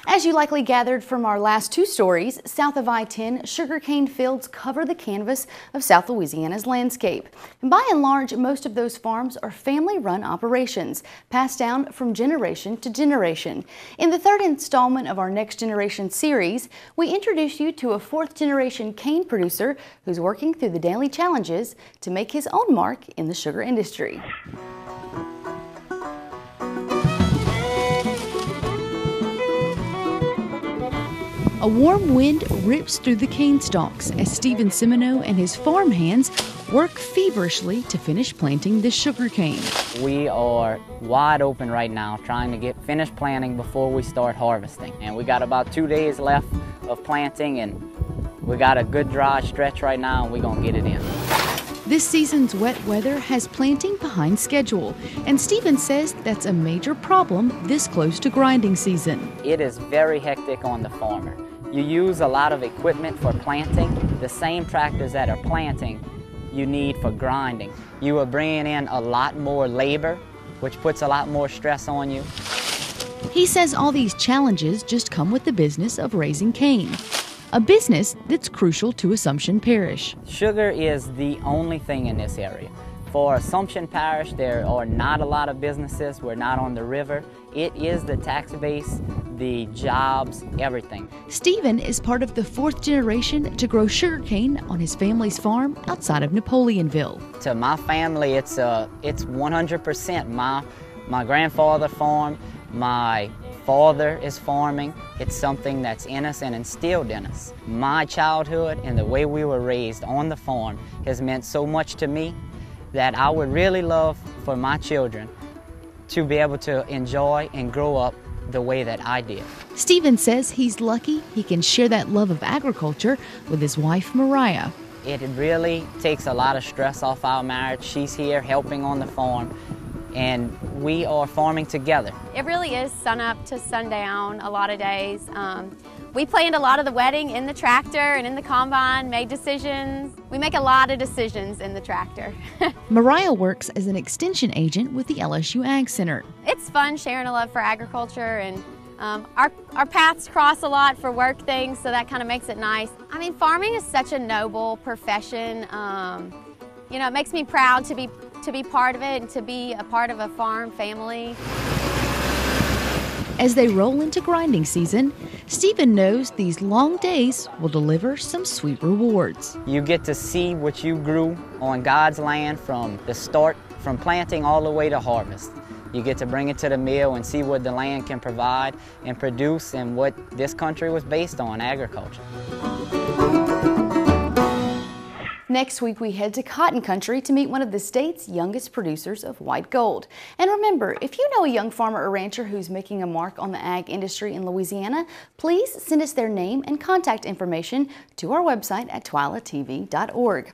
As you likely gathered from our last two stories, south of I-10, sugarcane fields cover the canvas of South Louisiana's landscape. And by and large, most of those farms are family-run operations, passed down from generation to generation. In the third installment of our Next Generation series, we introduce you to a fourth-generation cane producer who's working through the daily challenges to make his own mark in the sugar industry. A warm wind rips through the cane stalks as Stephen Simoneaux and his farm hands work feverishly to finish planting the sugarcane. We are wide open right now trying to get finished planting before we start harvesting. And we got about 2 days left of planting, and we got a good dry stretch right now, and we're gonna get it in. This season's wet weather has planting behind schedule, and Stephen says that's a major problem this close to grinding season. It is very hectic on the farmer. You use a lot of equipment for planting. The same tractors that are planting, you need for grinding. You are bringing in a lot more labor, which puts a lot more stress on you. He says all these challenges just come with the business of raising cane, a business that's crucial to Assumption Parish. Sugar is the only thing in this area. For Assumption Parish, there are not a lot of businesses. We're not on the river. It is the tax base, the jobs, everything. Stephen is part of the fourth generation to grow sugarcane on his family's farm outside of Napoleonville. To my family, it's 100%. My grandfather farmed, my father is farming. It's something that's in us and instilled in us. My childhood and the way we were raised on the farm has meant so much to me that I would really love for my children to be able to enjoy and grow up the way that I did. Stephen says he's lucky he can share that love of agriculture with his wife, Mariah. It really takes a lot of stress off our marriage. She's here helping on the farm, and we are farming together. It really is sun up to sundown a lot of days. We planned a lot of the wedding in the tractor and in the combine, made decisions. We make a lot of decisions in the tractor. Mariah works as an extension agent with the LSU Ag Center. It's fun sharing a love for agriculture, and our paths cross a lot for work things, so that kind of makes it nice. I mean, farming is such a noble profession. You know, it makes me proud to be part of it and to be a part of a farm family. As they roll into grinding season, Stephen knows these long days will deliver some sweet rewards. You get to see what you grew on God's land from the start, from planting all the way to harvest. You get to bring it to the mill and see what the land can provide and produce, and what this country was based on, agriculture. Next week, we head to cotton country to meet one of the state's youngest producers of white gold. And remember, if you know a young farmer or rancher who's making a mark on the ag industry in Louisiana, please send us their name and contact information to our website at twilatv.org.